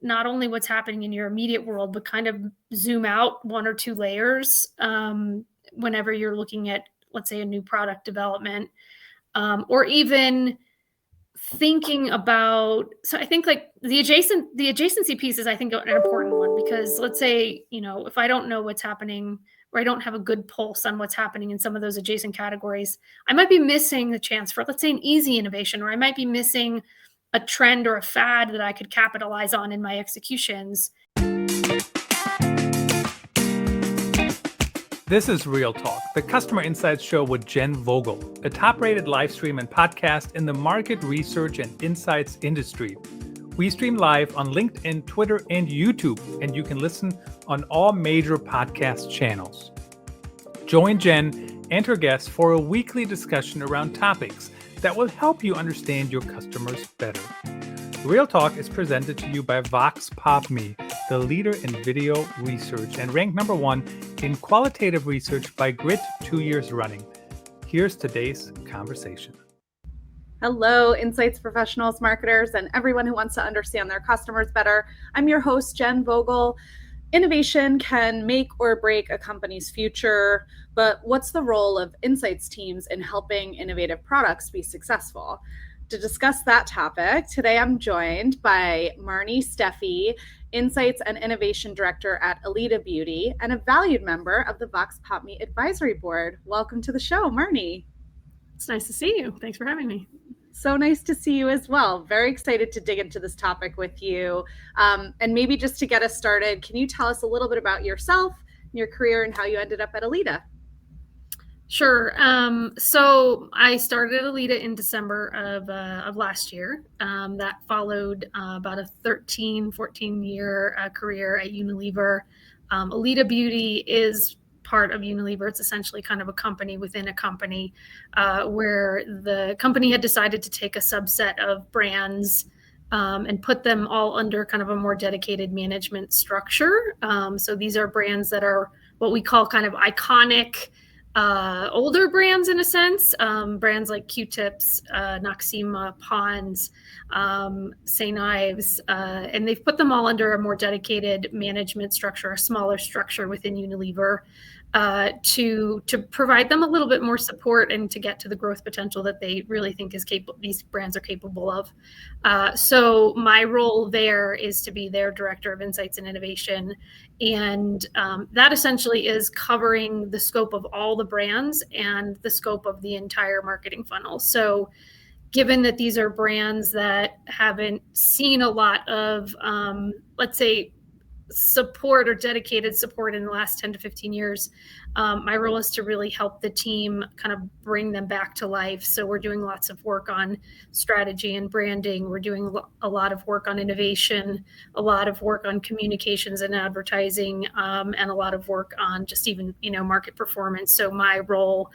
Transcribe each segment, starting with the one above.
not only what's happening in your immediate world, but kind of zoom out one or two layers whenever you're looking at, let's say, a new product development, or even thinking about. So I think like the adjacency piece is, I think, an important one, because let's say, if I don't know what's happening, or I don't have a good pulse on what's happening in some of those adjacent categories, I might be missing the chance for, let's say, an easy innovation, or I might be missing a trend or a fad that I could capitalize on in my executions. This is Real Talk, the Customer Insights Show with Jen Vogel, a top-rated live stream and podcast in the market research and insights industry. We stream live on LinkedIn, Twitter, and YouTube, and you can listen on all major podcast channels. Join Jen and her guests for a weekly discussion around topics that will help you understand your customers better. Real Talk is presented to you by Voxpopme, the leader in video research and ranked number 1 in qualitative research by Grit 2 years running. Here's today's conversation. Hello, insights professionals, marketers, and everyone who wants to understand their customers better. I'm your host, Jen Vogel. Innovation can make or break a company's future, but what's the role of insights teams in helping innovative products be successful? To discuss that topic, today I'm joined by Marnie Steffe, Insights and Innovation Director at Elida Beauty, and a valued member of the Voxpopme Advisory Board. Welcome to the show, Marnie. It's nice to see you. Thanks for having me. So nice to see you as well. Very excited to dig into this topic with you. And maybe just to get us started, can you tell us a little bit about yourself, your career, and how you ended up at Elida? Sure. So I started at Elida in December of last year. That followed about a 14-year career at Unilever. Elida Beauty is part of Unilever. It's essentially kind of a company within a company, where the company had decided to take a subset of brands and put them all under kind of a more dedicated management structure. So these are brands that are what we call kind of iconic older brands in a sense, brands like Q-Tips, Noxzema, Pond's, St. Ives, and they've put them all under a more dedicated management structure, a smaller structure within Unilever, to provide them a little bit more support and to get to the growth potential that they really think these brands are capable of. So my role there is to be their Director of Insights and Innovation. And that essentially is covering the scope of all the brands and the scope of the entire marketing funnel. So given that these are brands that haven't seen a lot of, let's say, support or dedicated support in the last 10 to 15 years, my role is to really help the team kind of bring them back to life. So we're doing lots of work on strategy and branding. We're doing a lot of work on innovation, a lot of work on communications and advertising, and a lot of work on just even, market performance. So my role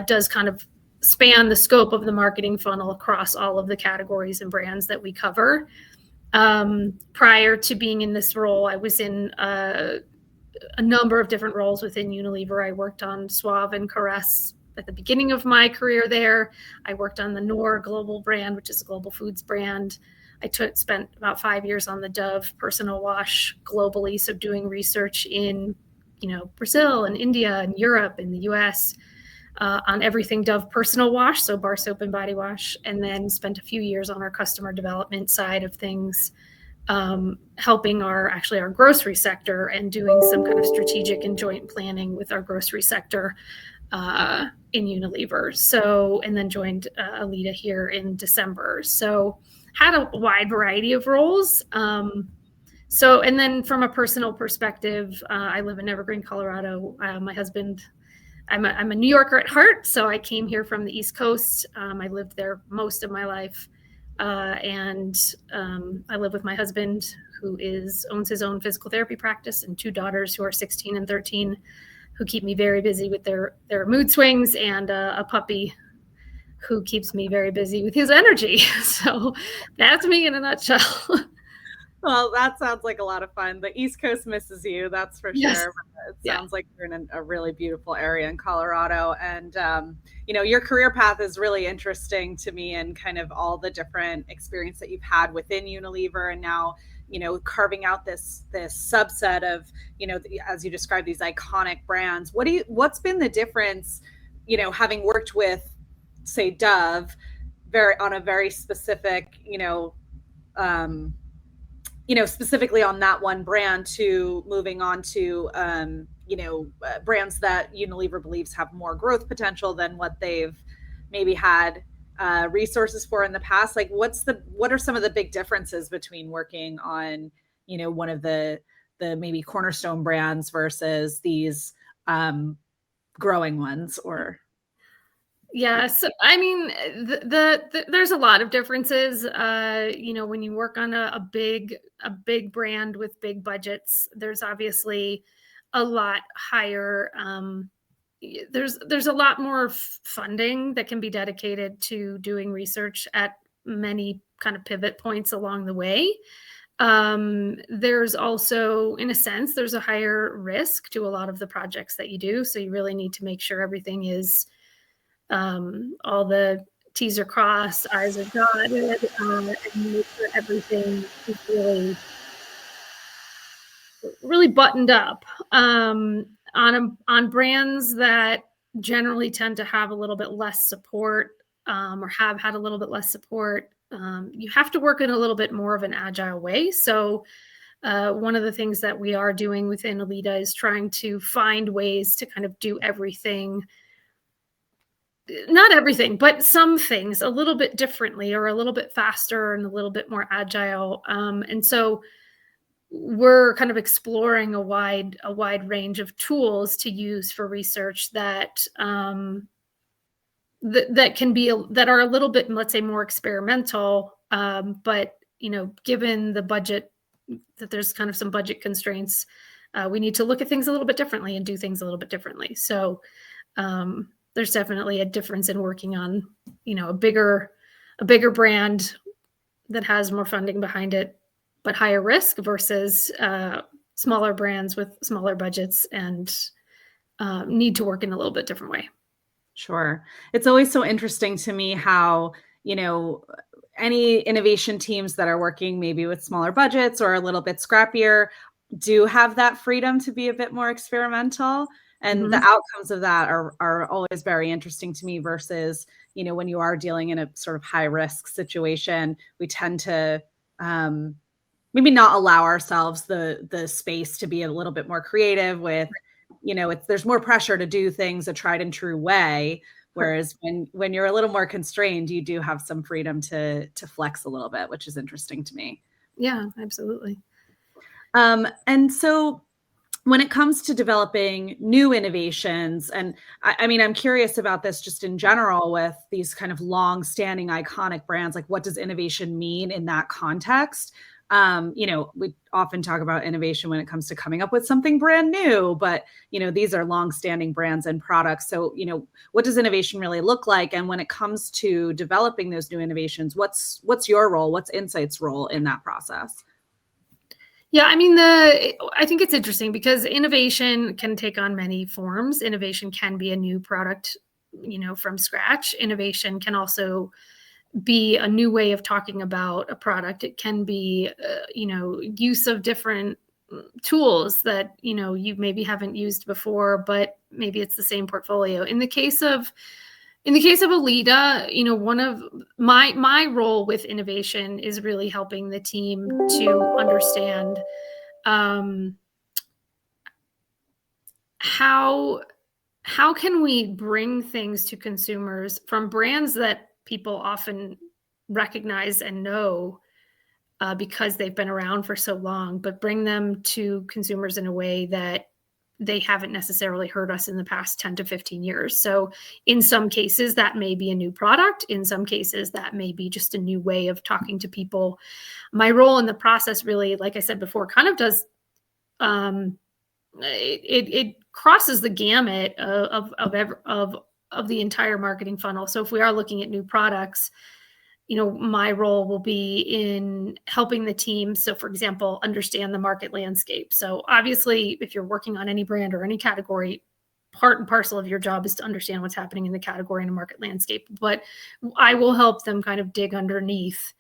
does kind of span the scope of the marketing funnel across all of the categories and brands that we cover. Prior to being in this role, I was in a number of different roles within Unilever. I worked on Suave and Caress at the beginning of my career there. I worked on the Knorr global brand, which is a global foods brand. I spent about 5 years on the Dove personal wash globally, so doing research in, Brazil and India and Europe and the US. On everything Dove personal wash, so bar soap and body wash, and then spent a few years on our customer development side of things, helping our grocery sector and doing some kind of strategic and joint planning with our grocery sector in Unilever. So, and then joined Elida here in December. So had a wide variety of roles. So, and then from a personal perspective, I live in Evergreen, Colorado. My husband, I'm a New Yorker at heart, so I came here from the East Coast. I lived there most of my life, and I live with my husband, who owns his own physical therapy practice, and 2 daughters who are 16 and 13, who keep me very busy with their mood swings, and a puppy who keeps me very busy with his energy. So that's me in a nutshell. Well, that sounds like a lot of fun. The East Coast misses you, that's for Yes. sure. It sounds like you're in a really beautiful area in Colorado. And, your career path is really interesting to me, and kind of all the different experience that you've had within Unilever and now carving out this subset of, as you described, these iconic brands. What's been the difference, having worked with, say, Dove, on a very specific, specifically on that one brand, to moving on to, brands that Unilever believes have more growth potential than what they've maybe had resources for in the past? Like, what are some of the big differences between working on, one of the maybe cornerstone brands versus these growing ones? Or Yeah, so I mean, there's a lot of differences. When you work on a big brand with big budgets, there's obviously a lot higher. There's a lot more funding that can be dedicated to doing research at many kind of pivot points along the way. There's also, in a sense, there's a higher risk to a lot of the projects that you do. So you really need to make sure everything is, all the T's are crossed, I's are dotted, and make sure everything is really buttoned up. On brands that generally tend to have a little bit less support, or have had a little bit less support, you have to work in a little bit more of an agile way. So one of the things that we are doing within Elida is trying to find ways to kind of do everything, not everything, but some things a little bit differently, or a little bit faster and a little bit more agile. And so we're kind of exploring a wide range of tools to use for research that that are a little bit, let's say, more experimental. But given the budget, that there's kind of some budget constraints, we need to look at things a little bit differently and do things a little bit differently. So there's definitely a difference in working on, a bigger brand that has more funding behind it, but higher risk, versus smaller brands with smaller budgets and need to work in a little bit different way. Sure. It's always so interesting to me how, any innovation teams that are working maybe with smaller budgets or a little bit scrappier do have that freedom to be a bit more experimental. And the outcomes of that are always very interesting to me, versus, when you are dealing in a sort of high risk situation, we tend to maybe not allow ourselves the space to be a little bit more creative with, there's more pressure to do things a tried and true way. Whereas when you're a little more constrained, you do have some freedom to flex a little bit, which is interesting to me. Yeah, absolutely. And so when it comes to developing new innovations, and I mean, I'm curious about this just in general with these kind of long-standing iconic brands, like what does innovation mean in that context? We often talk about innovation when it comes to coming up with something brand new, but, these are long-standing brands and products. So, what does innovation really look like? And when it comes to developing those new innovations, what's your role? What's Insight's role in that process? Yeah, I mean, I think it's interesting because innovation can take on many forms. Innovation can be a new product, from scratch. Innovation can also be a new way of talking about a product. It can be, use of different tools that, you maybe haven't used before, but maybe it's the same portfolio. In the case of Elida, one of my role with innovation is really helping the team to understand how can we bring things to consumers from brands that people often recognize and know because they've been around for so long, but bring them to consumers in a way that they haven't necessarily heard us in the past 10 to 15 years. So in some cases, that may be a new product. In some cases, that may be just a new way of talking to people. My role in the process really, like I said before, kind of does, it crosses the gamut of the entire marketing funnel. So if we are looking at new products, my role will be in helping the team. So for example, understand the market landscape. So obviously, if you're working on any brand or any category, part and parcel of your job is to understand what's happening in the category and the market landscape. But I will help them kind of dig underneath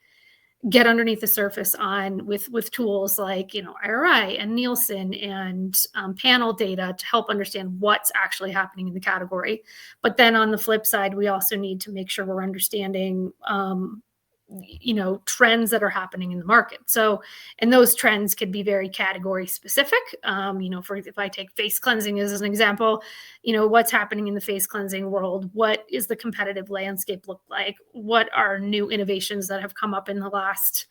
get underneath the surface on with tools like, IRI and Nielsen and panel data to help understand what's actually happening in the category. But then on the flip side, we also need to make sure we're understanding trends that are happening in the market. So, and those trends could be very category specific. If I take face cleansing as an example, what's happening in the face cleansing world? What is the competitive landscape look like? What are new innovations that have come up in the last,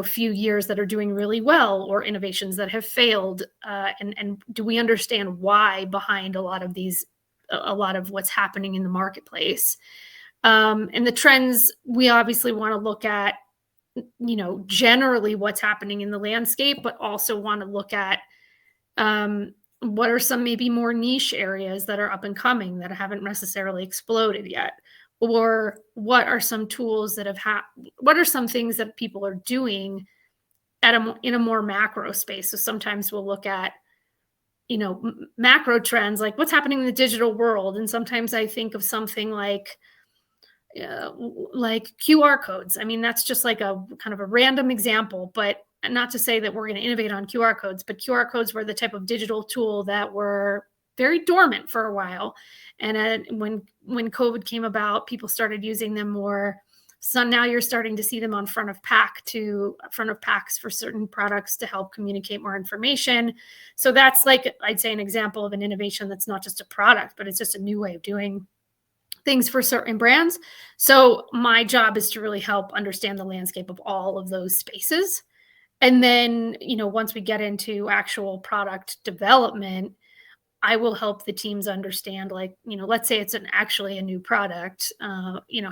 few years that are doing really well, or innovations that have failed? And do we understand why behind a lot of what's happening in the marketplace? And the trends, we obviously want to look at, generally what's happening in the landscape, but also want to look at what are some maybe more niche areas that are up and coming that haven't necessarily exploded yet? Or what are some tools that what are some things that people are doing in a more macro space? So sometimes we'll look at, macro trends, like what's happening in the digital world. And sometimes I think of something like QR codes. I mean, that's just like a kind of a random example, but not to say that we're going to innovate on QR codes, but QR codes were the type of digital tool that were very dormant for a while. And when COVID came about, people started using them more. So now you're starting to see them on front of packs for certain products to help communicate more information. So that's like, I'd say, an example of an innovation that's not just a product, but it's just a new way of doing things for certain brands. So my job is to really help understand the landscape of all of those spaces. And then, once we get into actual product development, I will help the teams understand, like, let's say it's actually a new product,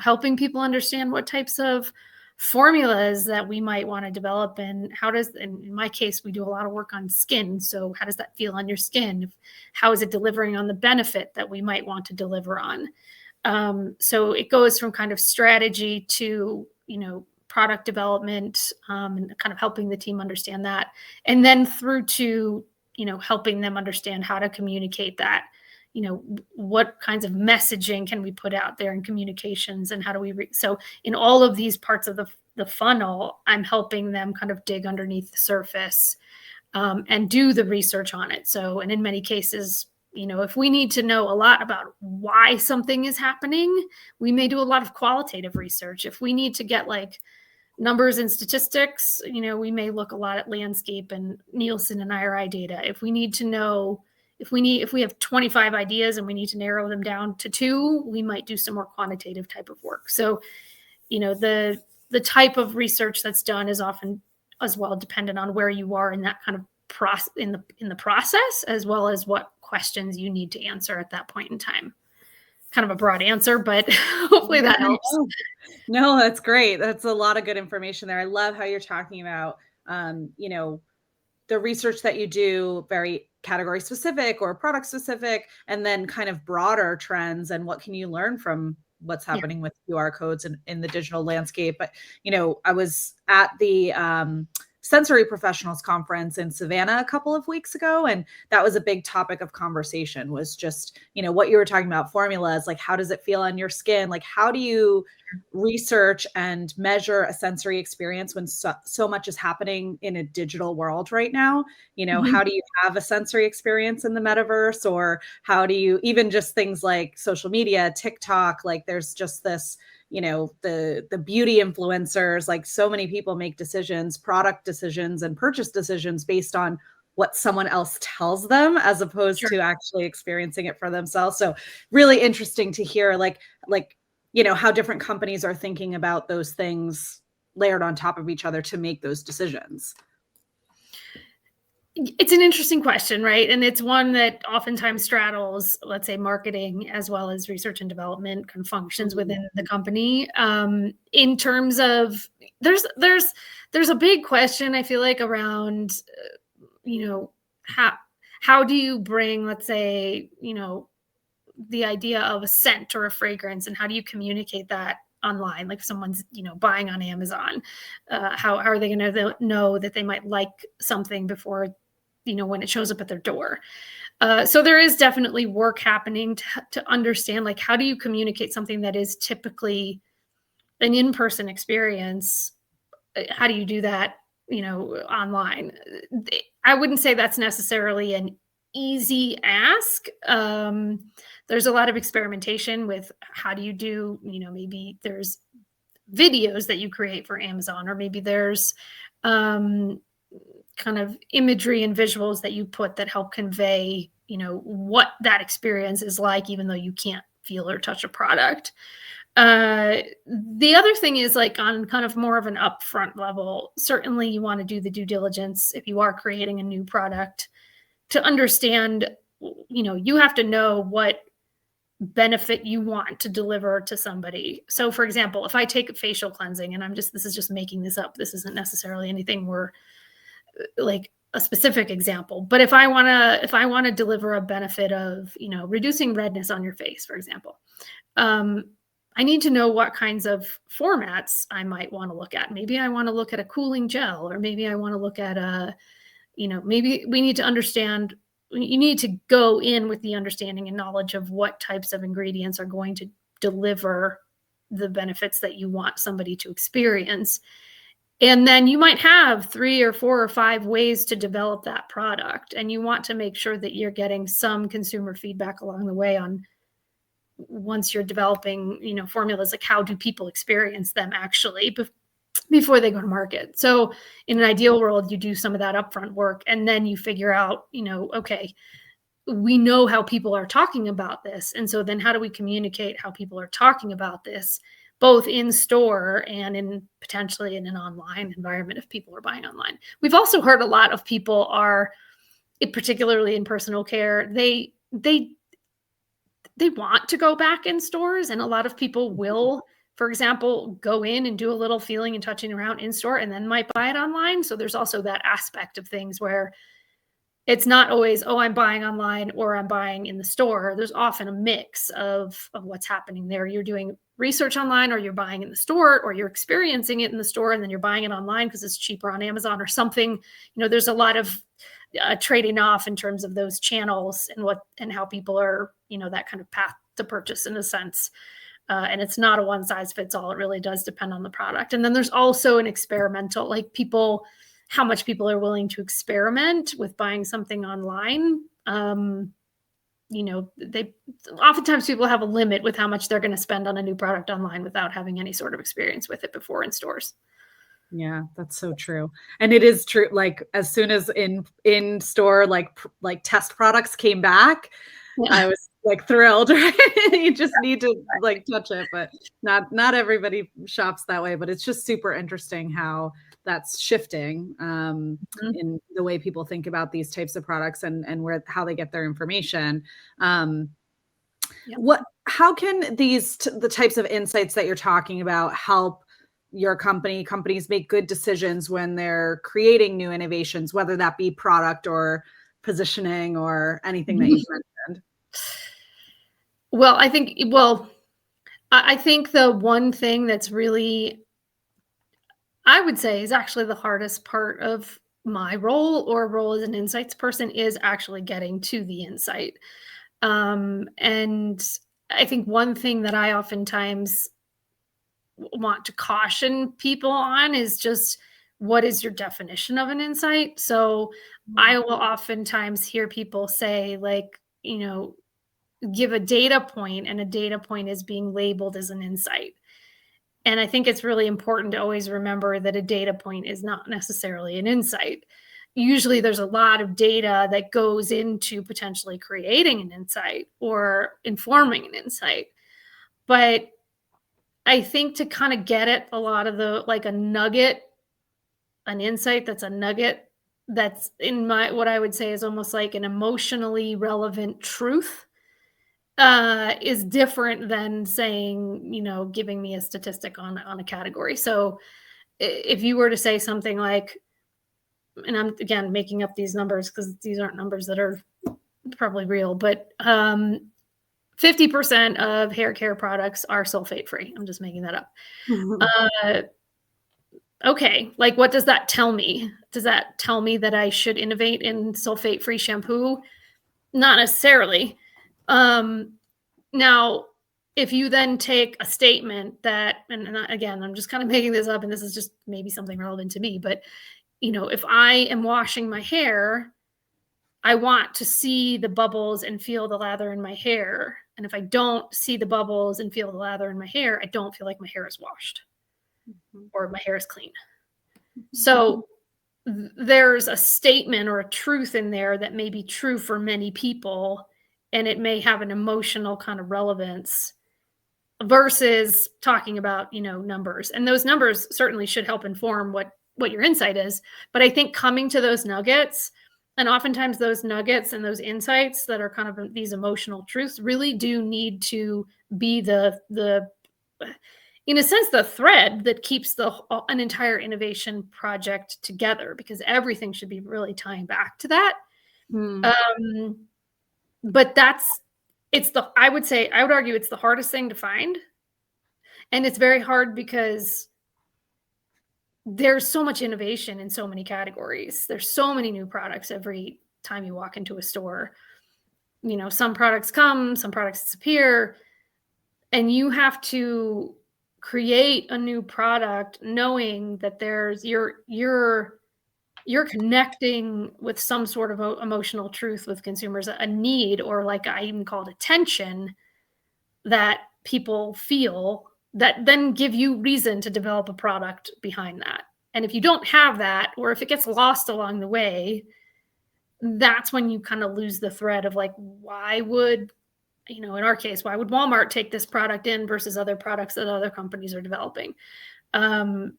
helping people understand what types of formulas that we might want to develop, and in my case, we do a lot of work on skin. So how does that feel on your skin? How is it delivering on the benefit that we might want to deliver on? So it goes from kind of strategy to, product development, and kind of helping the team understand that. And then through to, helping them understand how to communicate that, what kinds of messaging can we put out there in communications, and how do we, so in all of these parts of the funnel, I'm helping them kind of dig underneath the surface, and do the research on it. So, and in many cases, if we need to know a lot about why something is happening, we may do a lot of qualitative research. If we need to get like numbers and statistics, we may look a lot at landscape and Nielsen and IRI data. If we need to know, if we have 25 ideas and we need to narrow them down to 2, we might do some more quantitative type of work. So, the type of research that's done is often as well dependent on where you are in that kind of in the process, as well as what questions you need to answer at that point in time. Kind of a broad answer, but hopefully that helps. No, that's great. That's a lot of good information there. I love how you're talking about, the research that you do, very category specific or product specific, and then kind of broader trends and what can you learn from what's happening with QR codes in the digital landscape. But, I was at the Sensory Professionals Conference in Savannah a couple of weeks ago. And that was a big topic of conversation, was just, what you were talking about, formulas, like how does it feel on your skin? Like how do you research and measure a sensory experience when so much is happening in a digital world right now? How do you have a sensory experience in the metaverse? Or how do you, even just things like social media, TikTok, like there's just this, the beauty influencers, like so many people make decisions, product decisions and purchase decisions based on what someone else tells them, as opposed to actually experiencing it for themselves. So really interesting to hear like, how different companies are thinking about those things layered on top of each other to make those decisions. It's an interesting question, right? And it's one that oftentimes straddles, let's say, marketing as well as research and development kind of functions within the company. In terms of, there's a big question, I feel like, around, how do you bring, let's say, the idea of a scent or a fragrance, and how do you communicate that online? Like if someone's, buying on Amazon, how are they going to know that they might like something before, when it shows up at their door? So there is definitely work happening to understand, like, how do you communicate something that is typically an in-person experience how do you do that, online? I wouldn't say that's necessarily an easy ask. There's a lot of experimentation with how do you do, maybe there's videos that you create for Amazon, or maybe there's kind of imagery and visuals that you put that help convey, what that experience is like, even though you can't feel or touch a product. The other thing is, like, on kind of more of an upfront level, certainly you want to do the due diligence if you are creating a new product to understand, you have to know what benefit you want to deliver to somebody. So for example, if I take facial cleansing, and this is just making this up, this isn't necessarily anything we're like a specific example, but if I want to deliver a benefit of, reducing redness on your face, for example, I need to know what kinds of formats I might want to look at. Maybe I want to look at a cooling gel, or maybe I want to look at maybe we need to understand, you need to go in with the understanding and knowledge of what types of ingredients are going to deliver the benefits that you want somebody to experience. And then you might have 3 or 4 or 5 ways to develop that product. And you want to make sure that you're getting some consumer feedback along the way on, once you're developing, formulas, like how do people experience them actually before they go to market. So in an ideal world, you do some of that upfront work, and then you figure out, okay, we know how people are talking about this. And so then how do we communicate how people are talking about this, both in store and potentially in an online environment if people are buying online. We've also heard a lot of people are, particularly in personal care, they want to go back in stores, and a lot of people will, for example, go in and do a little feeling and touching around in store and then might buy it online. So there's also that aspect of things where it's not always, oh, I'm buying online or I'm buying in the store. There's often a mix of what's happening there. You're doing research online, or you're buying in the store, or you're experiencing it in the store and then you're buying it online because it's cheaper on Amazon or something. There's a lot of trading off in terms of those channels and how people are, that kind of path to purchase in a sense. And it's not a one size fits all. It really does depend on the product. And then there's also an experimental, like how much people are willing to experiment with buying something online. They oftentimes people have a limit with how much they're going to spend on a new product online without having any sort of experience with it before in stores. Yeah, that's so true. And it is true. Like as soon as in store, like test products came back, yeah. I was like thrilled, right? You just need to like touch it, but not everybody shops that way. But it's just super interesting how that's shifting in the way people think about these types of products and how they get their information. Yep. How can the types of insights that you're talking about help your companies make good decisions when they're creating new innovations, whether that be product or positioning or anything that you've mentioned? Well, I think the one thing that's really, I would say, is actually the hardest part of my role as an insights person is actually getting to the insight. And I think one thing that I oftentimes want to caution people on is just, what is your definition of an insight? So I will oftentimes hear people say, like, give a data point, and a data point is being labeled as an insight. And I think it's really important to always remember that a data point is not necessarily an insight. Usually there's a lot of data that goes into potentially creating an insight or informing an insight. But I think to kind of get at a lot of an insight that's a nugget, that's what I would say is almost like an emotionally relevant truth, is different than saying, giving me a statistic on a category. So if you were to say something like, and I'm again making up these numbers because these aren't numbers that are probably real, but 50% of hair care products are sulfate free. I'm just making that up. Okay, like what does that tell me? Does that tell me that I should innovate in sulfate free shampoo? Not necessarily. Now, if you then take a statement that, and again, I'm just kind of making this up, and this is just maybe something relevant to me, but if I am washing my hair, I want to see the bubbles and feel the lather in my hair. And if I don't see the bubbles and feel the lather in my hair, I don't feel like my hair is washed or my hair is clean. So there's a statement or a truth in there that may be true for many people, and it may have an emotional kind of relevance versus talking about, numbers. And those numbers certainly should help inform what your insight is. But I think coming to those nuggets, and oftentimes those nuggets and those insights that are kind of these emotional truths really do need to be the in a sense, the thread that keeps an entire innovation project together, because everything should be really tying back to that. But I would argue it's the hardest thing to find. And it's very hard because there's so much innovation in so many categories. There's so many new products every time you walk into a store. Some products come, some products disappear, and you have to create a new product knowing that you're connecting with some sort of emotional truth with consumers, a need, or like I even called attention that people feel, that then give you reason to develop a product behind that. And if you don't have that, or if it gets lost along the way, that's when you kind of lose the thread of like, why would, in our case, why would Walmart take this product in versus other products that other companies are developing? So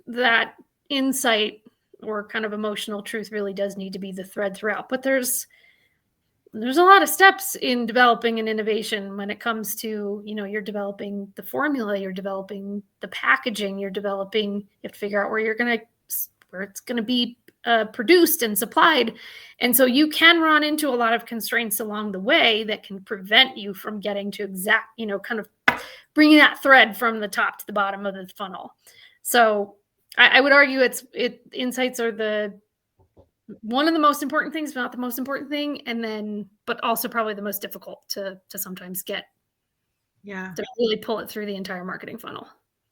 that insight or kind of emotional truth really does need to be the thread throughout. But there's a lot of steps in developing an innovation when it comes to, you're developing the formula, you're developing the packaging, you have to figure out where it's going to be produced and supplied. And so you can run into a lot of constraints along the way that can prevent you from getting to kind of bringing that thread from the top to the bottom of the funnel. So I would argue insights are one of the most important things, but not the most important thing. But also probably the most difficult to sometimes get. Yeah. To really pull it through the entire marketing funnel.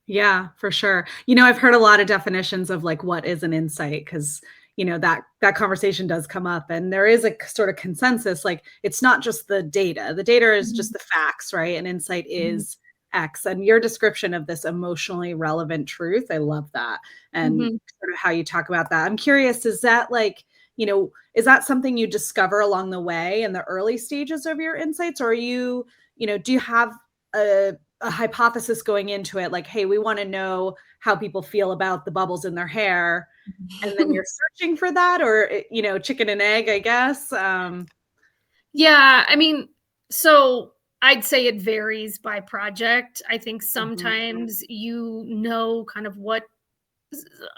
Yeah, for sure. I've heard a lot of definitions of like, what is an insight? Because, that conversation does come up, and there is a sort of consensus. Like, it's not just the data. The data is just the facts, right? An insight is X. And your description of this emotionally relevant truth, I love that. And sort of how you talk about that. I'm curious, is that like, is that something you discover along the way in the early stages of your insights? Or are you, do you have a hypothesis going into it? Like, hey, we want to know how people feel about the bubbles in their hair. And then you're searching for that, or, chicken and egg, I guess. Yeah. I mean, so I'd say it varies by project. I think sometimes kind of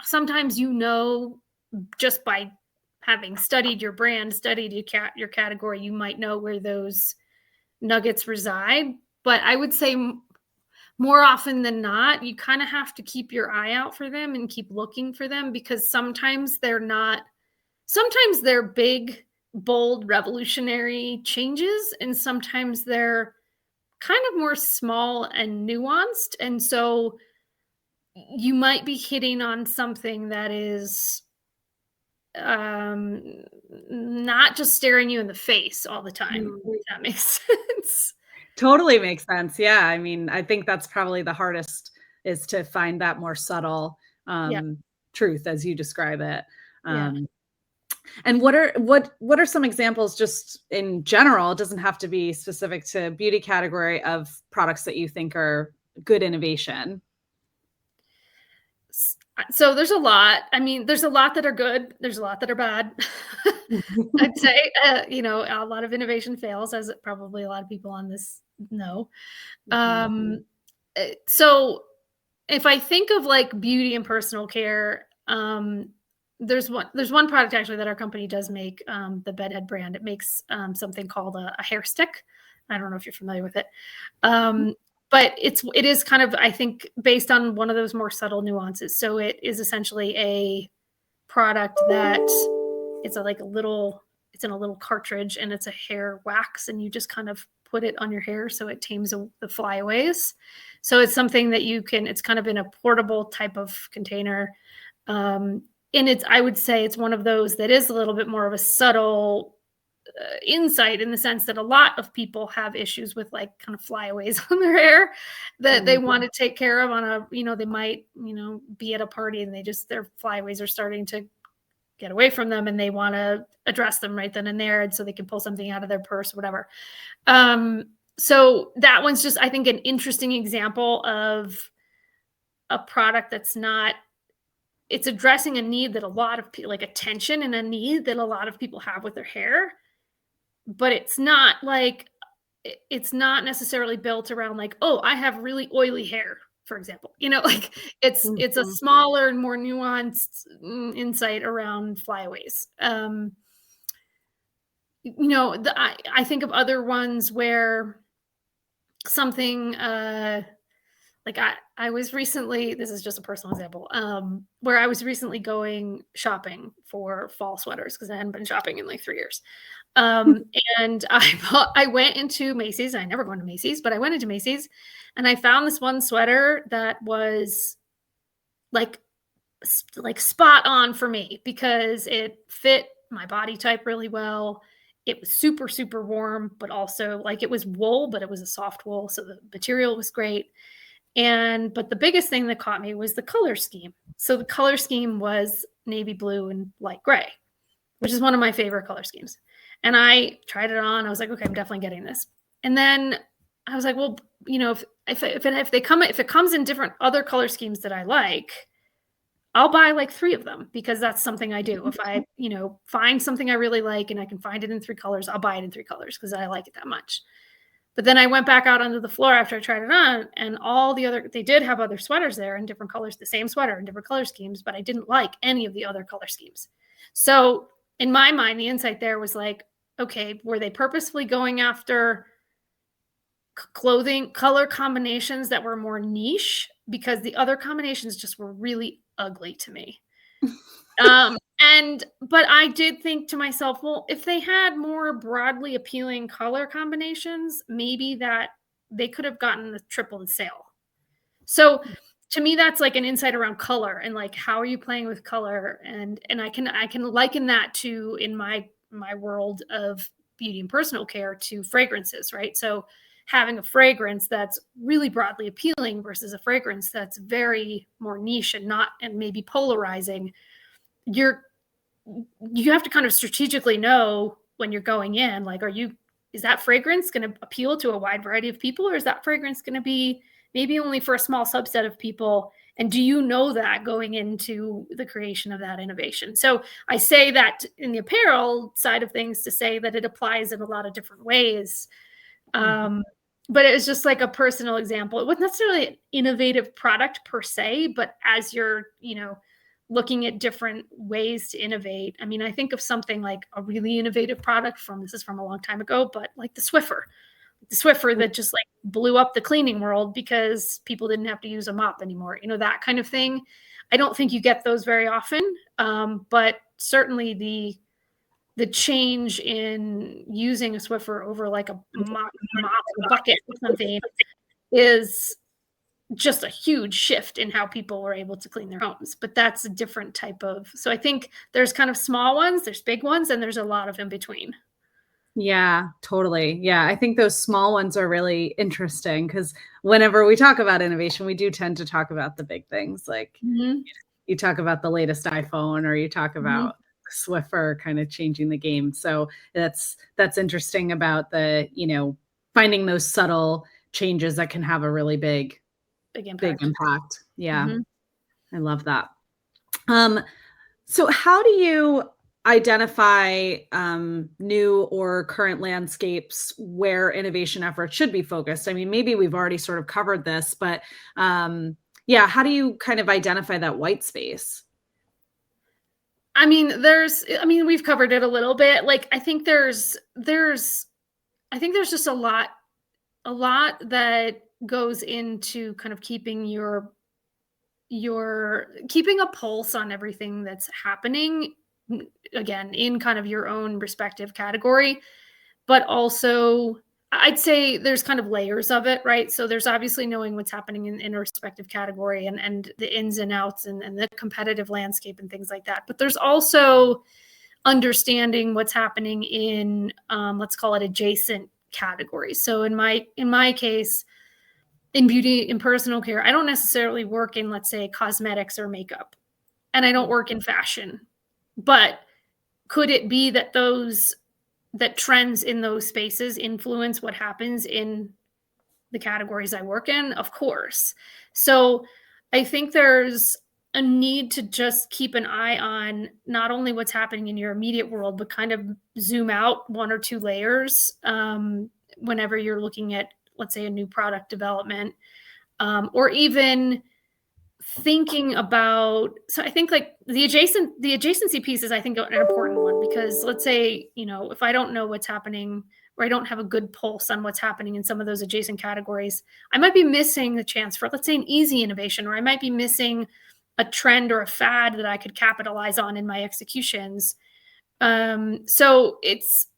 sometimes just by having studied your brand, studied your category, you might know where those nuggets reside. But I would say more often than not, you kind of have to keep your eye out for them and keep looking for them, because sometimes they're big, bold, revolutionary changes, and sometimes they're kind of more small and nuanced. And so you might be hitting on something that is not just staring you in the face all the time, if that makes sense. Totally makes sense. Yeah. I mean, I think that's probably the hardest, is to find that more subtle truth as you describe it. And what are some examples, just in general, it doesn't have to be specific to beauty category, of products that you think are good innovation? So there's a lot. I mean, there's a lot that are good. There's a lot that are bad. I'd say, a lot of innovation fails, as probably a lot of people on this know. So if I think of like beauty and personal care, there's one product actually that our company does make, the Bedhead brand. It makes something called a hair stick. I don't know if you're familiar with it. But it is kind of, I think, based on one of those more subtle nuances. So it is essentially a product that it's in a little cartridge, and it's a hair wax, and you just kind of put it on your hair so it tames the flyaways. So it's something that it's kind of in a portable type of container. And I would say it's one of those that is a little bit more of a subtle insight, in the sense that a lot of people have issues with like kind of flyaways on their hair that they want to take care of on a, they might, be at a party and their flyaways are starting to get away from them and they want to address them right then and there. And so they can pull something out of their purse or whatever. So that one's just, I think, an interesting example of a product it's addressing a need that a lot of people, like attention and a need that a lot of people have with their hair. But it's not necessarily built around like, oh, I have really oily hair, for example. It's a smaller and more nuanced insight around flyaways. I think of other ones where something like I was recently, this is just a personal example, where I was recently going shopping for fall sweaters because I hadn't been shopping in like 3 years. And I went into Macy's. I never go into Macy's, but I went into Macy's and I found this one sweater that was like spot on for me because it fit my body type really well. It was super, super warm, but also like it was wool, but it was a soft wool. So the material was great. But the biggest thing that caught me was the color scheme. So the color scheme was navy blue and light gray, which is one of my favorite color schemes. And I tried it on. I was like, okay, I'm definitely getting this. And then I was like, well, if it comes in different other color schemes that I like, I'll buy like 3 of them because that's something I do. If I, find something I really like and I can find it in 3 colors, I'll buy it in 3 colors because I like it that much. But then I went back out onto the floor after I tried it on, and they did have other sweaters there in different colors, the same sweater in different color schemes, but I didn't like any of the other color schemes. So in my mind, the insight there was like, okay, were they purposefully going after clothing color combinations that were more niche? Because the other combinations just were really ugly to me. But I did think to myself, well, if they had more broadly appealing color combinations, maybe that they could have gotten the triple the sale. So to me, that's like an insight around color and like, how are you playing with color? And I can liken that to, in my world of beauty and personal care, to fragrances, right? So having a fragrance that's really broadly appealing versus a fragrance that's very more niche and maybe polarizing, you have to kind of strategically know when you're going in, like, is that fragrance going to appeal to a wide variety of people, or is that fragrance going to be maybe only for a small subset of people? And do you know that going into the creation of that innovation? So I say that in the apparel side of things to say that it applies in a lot of different ways. But it was just like a personal example. It wasn't necessarily an innovative product per se, but as you're, looking at different ways to innovate. I mean, I think of something like a really innovative product this is from a long time ago, but like the Swiffer that just like blew up the cleaning world because people didn't have to use a mop anymore, that kind of thing. I don't think you get those very often. But certainly the change in using a Swiffer over like a mop or bucket or something is just a huge shift in how people were able to clean their homes. But that's a different type of, so I think there's kind of small ones, there's big ones, and there's a lot of in between. Yeah, totally. Yeah, I think those small ones are really interesting because whenever we talk about innovation, we do tend to talk about the big things. Like you talk about the latest iPhone, or you talk about Swiffer kind of changing the game. So that's interesting about the, finding those subtle changes that can have a really big impact. Yeah. I love that. So how do you identify new or current landscapes where innovation efforts should be focused? I mean, maybe we've already sort of covered this, but how do you kind of identify that white space? I mean, we've covered it a little bit. Like, I think there's just a lot that goes into kind of keeping keeping a pulse on everything that's happening, again, in kind of your own respective category. But also, I'd say there's kind of layers of it, right? So there's obviously knowing what's happening in a respective category and the ins and outs and the competitive landscape and things like that. But there's also understanding what's happening in, let's call it adjacent categories. So in my case, in beauty and personal care, I don't necessarily work in, let's say, cosmetics or makeup, and I don't work in fashion. But could it be that that trends in those spaces influence what happens in the categories I work in? Of course. So I think there's a need to just keep an eye on not only what's happening in your immediate world, but kind of zoom out one or two layers whenever you're looking at, let's say, a new product development, or even thinking about. So I think like the adjacency piece is, I think, an important one, because let's say, if I don't know what's happening, or I don't have a good pulse on what's happening in some of those adjacent categories, I might be missing the chance for, let's say, an easy innovation, or I might be missing a trend or a fad that I could capitalize on in my executions. So it's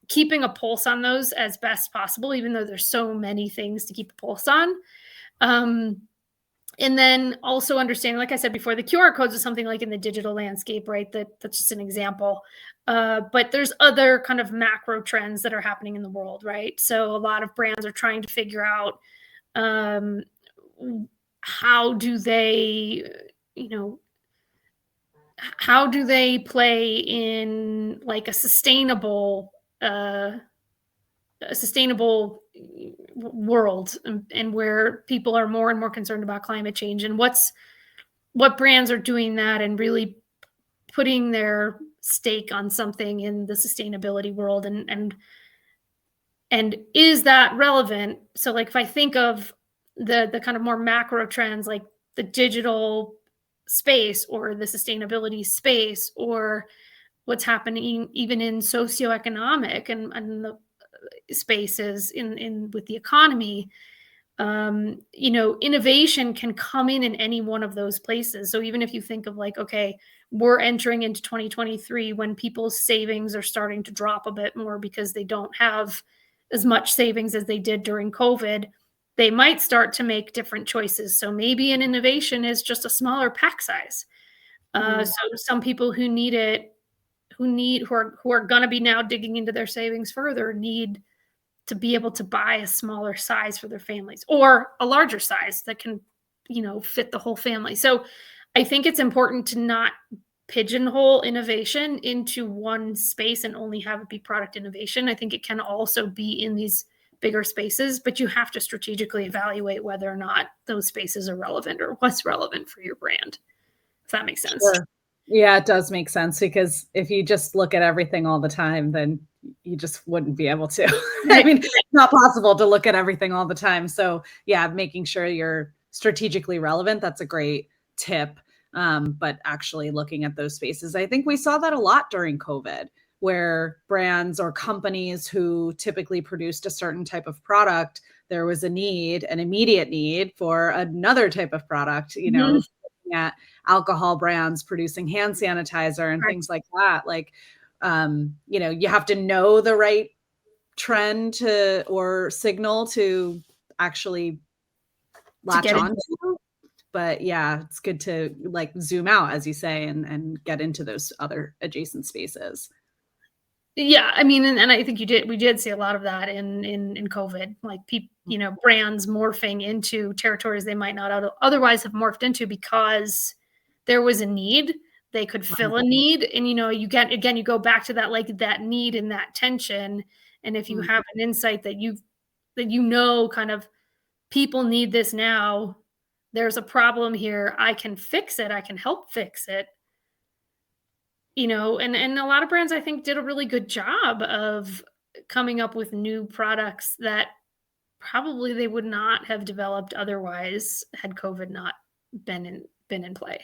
keeping a pulse on those as best possible, even though there's so many things to keep a pulse on. And then also understanding, like I said before, the QR codes is something like in the digital landscape, right? That's just an example. But there's other kind of macro trends that are happening in the world, right? So a lot of brands are trying to figure out how do they play in like a sustainable world, and where people are more and more concerned about climate change, and what brands are doing that and really putting their stake on something in the sustainability world, and is that relevant? So like if I think of the kind of more macro trends, like the digital space or the sustainability space, or what's happening even in socioeconomic and the spaces in with the economy, innovation can come in any one of those places. So even if you think of like, okay, we're entering into 2023 when people's savings are starting to drop a bit more because they don't have as much savings as they did during COVID, they might start to make different choices. So maybe an innovation is just a smaller pack size. So some people who are going to be now digging into their savings further need to be able to buy a smaller size for their families, or a larger size that can, fit the whole family. So I think it's important to not pigeonhole innovation into one space and only have it be product innovation. I think it can also be in these bigger spaces, but you have to strategically evaluate whether or not those spaces are relevant or what's relevant for your brand, if that makes sense. Sure. Yeah, it does make sense, because if you just look at everything all the time, then you just wouldn't be able to. I mean, it's not possible to look at everything all the time. So yeah, making sure you're strategically relevant, that's a great tip. But actually looking at those spaces, I think we saw that a lot during COVID, where brands or companies who typically produced a certain type of product, there was an immediate need for another type of product, at alcohol brands producing hand sanitizer and things like that. Like, you have to know the right trend or signal to actually latch on to. But yeah, it's good to like zoom out, as you say, and get into those other adjacent spaces. Yeah, I mean, and I think we did see a lot of that in COVID, like brands morphing into territories they might not otherwise have morphed into, because there was a need, they could fill a need. And, you go back to that, like that need and that tension. And if you have an insight that kind of people need this now, there's a problem here, I can fix it, I can help fix it. And a lot of brands, I think, did a really good job of coming up with new products that probably they would not have developed otherwise had COVID not been in play.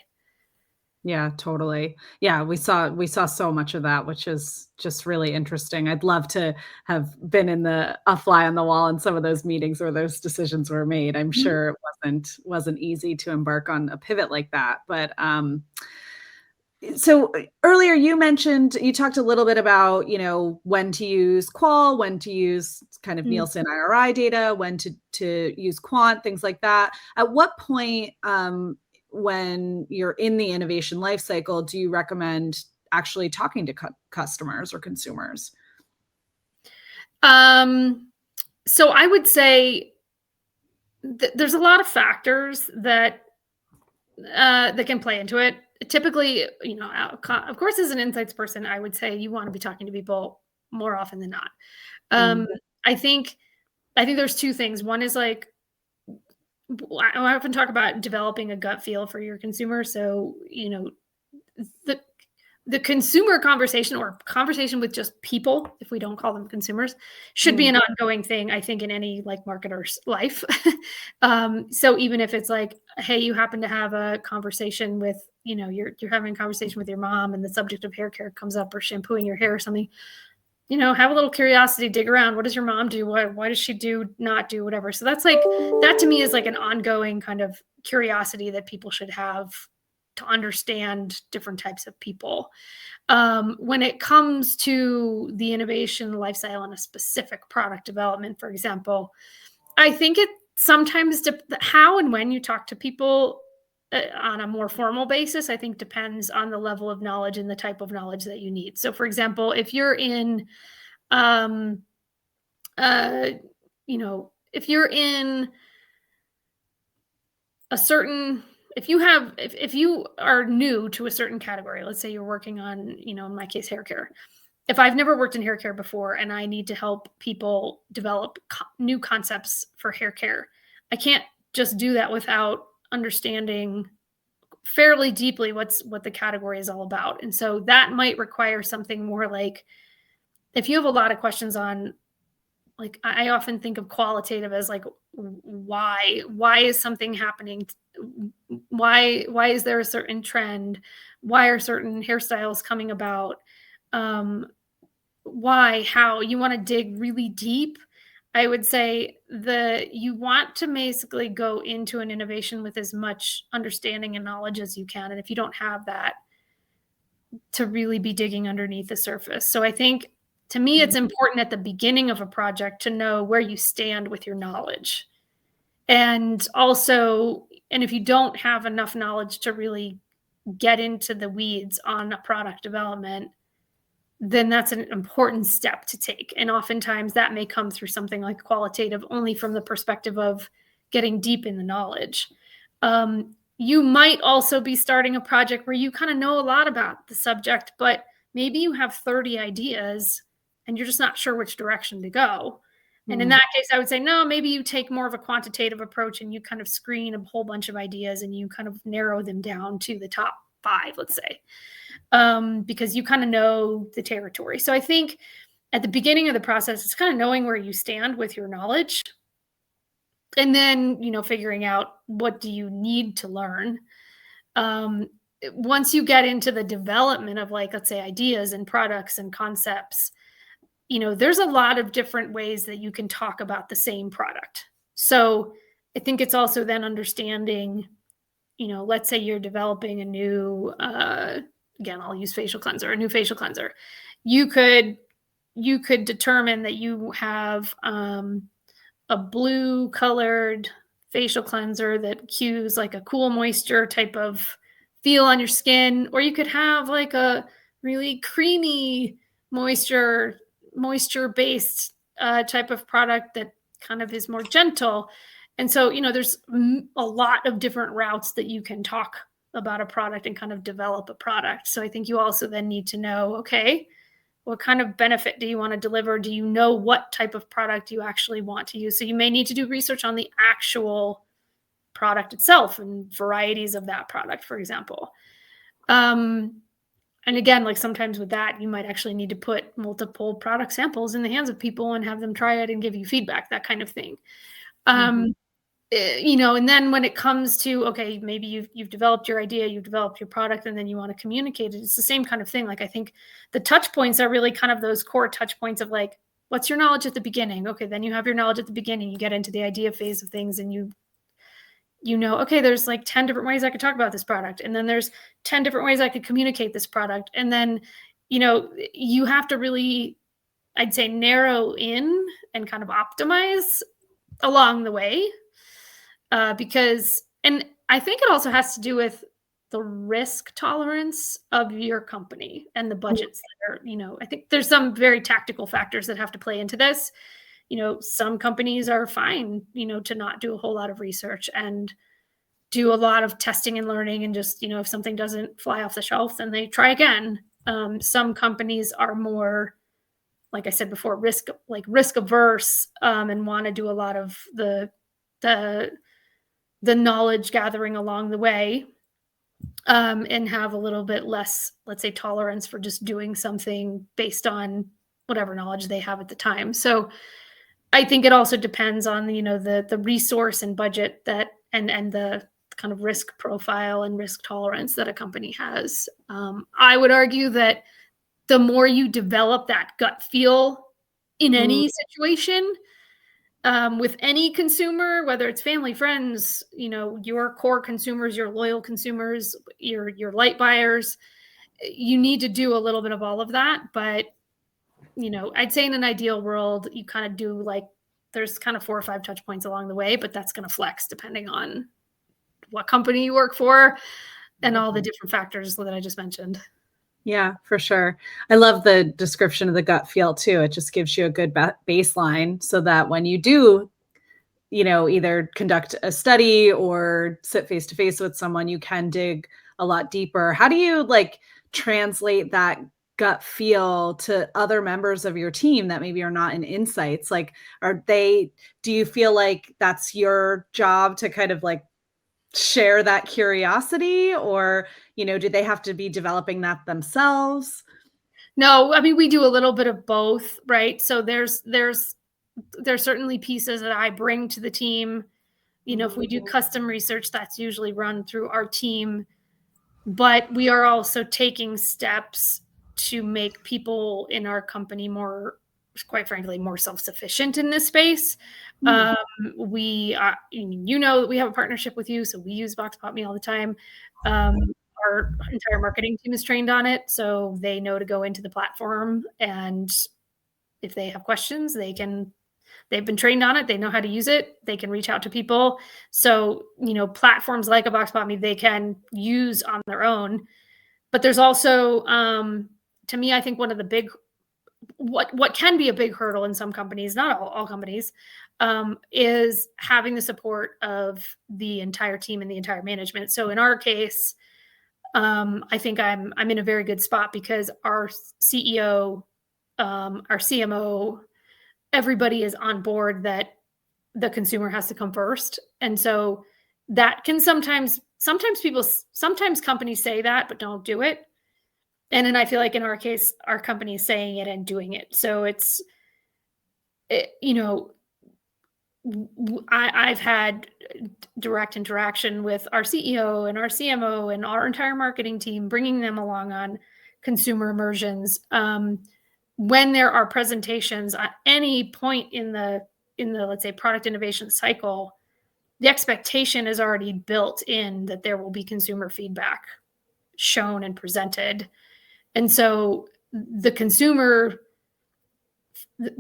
Yeah, totally. Yeah, we saw so much of that, which is just really interesting. I'd love to have been a fly on the wall in some of those meetings where those decisions were made. I'm sure it wasn't easy to embark on a pivot like that, but So earlier you talked a little bit about, when to use qual, when to use kind of Nielsen IRI data, when to use quant, things like that. At what point, when you're in the innovation life cycle, do you recommend actually talking to customers or consumers? So I would say there's a lot of factors that can play into it. Typically, of course, as an insights person, I would say you want to be talking to people more often than not. I think there's two things. One is like, I often talk about developing a gut feel for your consumer. So, the consumer conversation or conversation with just people, if we don't call them consumers, should be an ongoing thing, I think, in any like marketer's life. So even if it's like, hey, you happen to have a conversation with, you're having a conversation with your mom and the subject of hair care comes up, or shampooing your hair or something, have a little curiosity, dig around. What does your mom do? Why does she not do whatever? So that's like, that to me is like an ongoing kind of curiosity that people should have to understand different types of people. When it comes to the innovation lifestyle and a specific product development, for example, I think it sometimes how and when you talk to people on a more formal basis, I think depends on the level of knowledge and the type of knowledge that you need. So, for example, if you're in, if you're in a certain, if you are new to a certain category, let's say you're working on, in my case, hair care. If I've never worked in hair care before and I need to help people develop new concepts for hair care, I can't just do that without understanding fairly deeply what the category is all about. And so that might require something more like, if you have a lot of questions on, like, I often think of qualitative as like, why is something happening? Why is there a certain trend? Why are certain hairstyles coming about? Why, how? You want to dig really deep. I would say you want to basically go into an innovation with as much understanding and knowledge as you can. And if you don't have that, to really be digging underneath the surface. So I think, to me, it's important at the beginning of a project to know where you stand with your knowledge. And also, and if you don't have enough knowledge to really get into the weeds on a product development, then that's an important step to take. And oftentimes that may come through something like qualitative, only from the perspective of getting deep in the knowledge. You might also be starting a project where you kind of know a lot about the subject, but maybe you have 30 ideas and you're just not sure which direction to go. And in that case, I would say, no, maybe you take more of a quantitative approach and you kind of screen a whole bunch of ideas and you kind of narrow them down to the top 5, let's say, because you kind of know the territory. So I think at the beginning of the process, it's kind of knowing where you stand with your knowledge. And then, figuring out what do you need to learn. Once you get into the development of, like, let's say, ideas and products and concepts, there's a lot of different ways that you can talk about the same product. So I think it's also then understanding, let's say you're developing a new, again, I'll use facial cleanser, a new facial cleanser. You could determine that you have a blue colored facial cleanser that cues like a cool moisture type of feel on your skin, or you could have like a really creamy moisture based type of product that kind of is more gentle. And so, there's a lot of different routes that you can talk about a product and kind of develop a product. So I think you also then need to know, okay, what kind of benefit do you want to deliver? Do you know what type of product you actually want to use? So you may need to do research on the actual product itself and varieties of that product, for example. And again, like sometimes with that, you might actually need to put multiple product samples in the hands of people and have them try it and give you feedback, that kind of thing. And then when it comes to, okay, maybe you've developed your idea, you've developed your product, and then you want to communicate it. It's the same kind of thing. Like, I think the touch points are really kind of those core touch points of like, what's your knowledge at the beginning? Okay, then you have your knowledge at the beginning. You get into the idea phase of things and you okay, there's like 10 different ways I could talk about this product. And then there's 10 different ways I could communicate this product. And then, you have to really, I'd say, narrow in and kind of optimize along the way. And I think it also has to do with the risk tolerance of your company and the budgets that are, I think there's some very tactical factors that have to play into this. Some companies are fine, to not do a whole lot of research and do a lot of testing and learning, and just, if something doesn't fly off the shelf, then they try again. Some companies are more, like I said before, risk averse, and want to do a lot of the knowledge gathering along the way, and have a little bit less, let's say, tolerance for just doing something based on whatever knowledge they have at the time. So I think it also depends on, the resource and budget that, and the kind of risk profile and risk tolerance that a company has. I would argue that the more you develop that gut feel in any situation, with any consumer, whether it's family, friends, your core consumers, your loyal consumers, your light buyers, you need to do a little bit of all of that. But, I'd say in an ideal world, you kind of do there's kind of 4 or 5 touch points along the way, but that's going to flex depending on what company you work for and all the different factors that I just mentioned. Yeah, for sure. I love the description of the gut feel too. It just gives you a good baseline so that when you do, either conduct a study or sit face to face with someone, you can dig a lot deeper. How do you translate that gut feel to other members of your team that maybe are not in insights? Do you feel like that's your job to kind of share that curiosity, or, do they have to be developing that themselves? No, I mean, we do a little bit of both, right? So there's certainly pieces that I bring to the team. If we do custom research, that's usually run through our team, but we are also taking steps to make people in our company more, quite frankly, more self-sufficient in this space. We are, we have a partnership with you, so we use Voxpopme all the time. Our entire marketing team is trained on it, so they know to go into the platform, and if they have questions, they've been trained on it. They know how to use it. They can reach out to people. So, platforms like a Voxpopme, they can use on their own. But there's also, to me, I think one of the big, what can be a big hurdle in some companies, not all companies, is having the support of the entire team and the entire management. So in our case, I think I'm in a very good spot because our CEO, our CMO, everybody is on board that the consumer has to come first. And so that can sometimes companies say that, but don't do it. And then I feel like in our case, our company is saying it and doing it. So I've had direct interaction with our CEO and our CMO and our entire marketing team, bringing them along on consumer immersions. When there are presentations at any point in the, let's say, product innovation cycle, the expectation is already built in that there will be consumer feedback shown and presented. And so the consumer,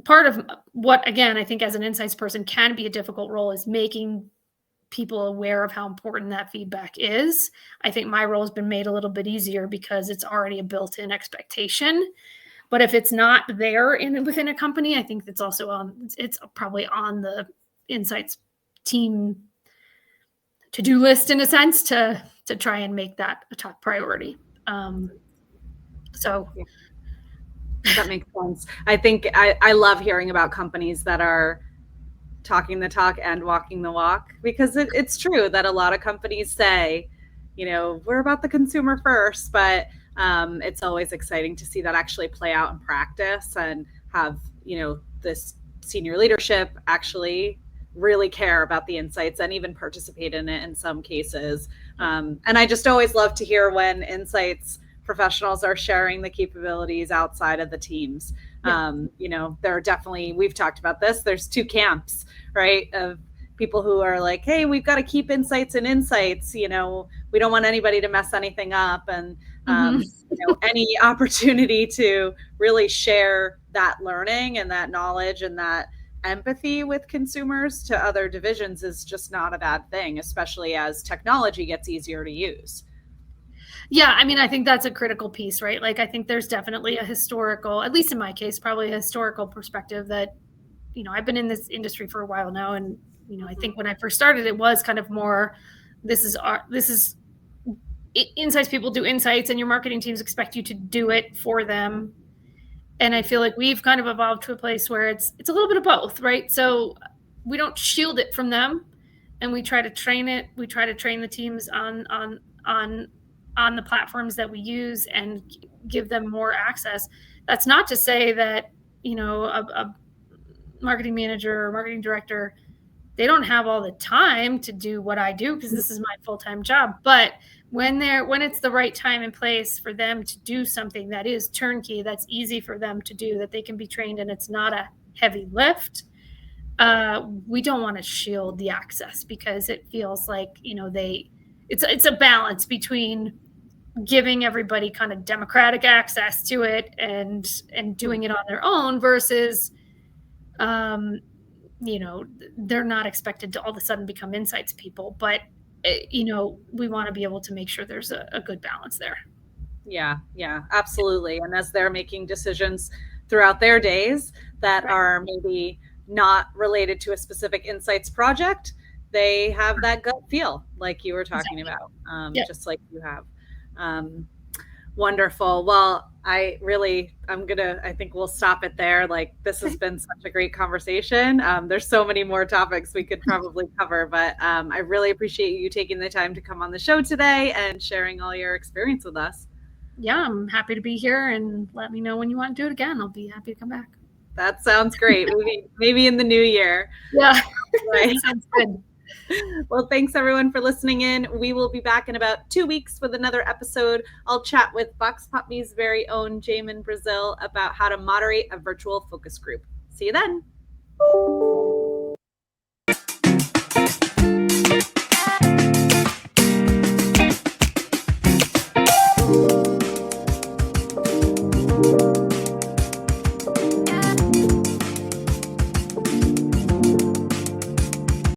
part of what, again, I think as an insights person can be a difficult role is making people aware of how important that feedback is. I think my role has been made a little bit easier because it's already a built-in expectation. But if it's not there within a company, I think it's probably on the insights team to-do list in a sense to try and make that a top priority. So that makes sense. I think I love hearing about companies that are talking the talk and walking the walk, because it's true that a lot of companies say, we're about the consumer first, but it's always exciting to see that actually play out in practice and have, this senior leadership actually really care about the insights and even participate in it in some cases. And I just always love to hear when insights professionals are sharing the capabilities outside of the teams. Yeah. There are definitely, we've talked about this, there's 2 camps, right, of people who are like, hey, we've got to keep insights and insights, we don't want anybody to mess anything up. And, any opportunity to really share that learning and that knowledge and that empathy with consumers to other divisions is just not a bad thing, especially as technology gets easier to use. Yeah, I mean, I think that's a critical piece, right? Like, I think there's definitely a historical, at least in my case, probably a historical perspective that, I've been in this industry for a while now. And, I think when I first started, it was kind of more, insights people do insights and your marketing teams expect you to do it for them. And I feel like we've kind of evolved to a place where it's a little bit of both, right? So we don't shield it from them, and we try to train it. We try to train the teams on the platforms that we use and give them more access. That's not to say that, a marketing manager or marketing director, they don't have all the time to do what I do, because this is my full-time job. But when it's the right time and place for them to do something that is turnkey, that's easy for them to do, that they can be trained, and it's not a heavy lift, we don't want to shield the access, because it feels like, it's a balance between giving everybody kind of democratic access to it and doing it on their own versus, they're not expected to all of a sudden become insights people, but we want to be able to make sure there's a good balance there. Yeah, absolutely. And as they're making decisions throughout their days that are maybe not related to a specific insights project, they have that gut feel like you were talking about, just like you have. Wonderful. Well, I think we'll stop it there. Like, this has been such a great conversation. There's so many more topics we could probably cover, but I really appreciate you taking the time to come on the show today and sharing all your experience with us. Yeah, I'm happy to be here, and let me know when you want to do it again. I'll be happy to come back. That sounds great. maybe in the new year. Yeah, right. Sounds good. Well, thanks everyone for listening in. We will be back in about 2 weeks with another episode. I'll chat with Voxpopme's very own Jamin Brazil about how to moderate a virtual focus group. See you then.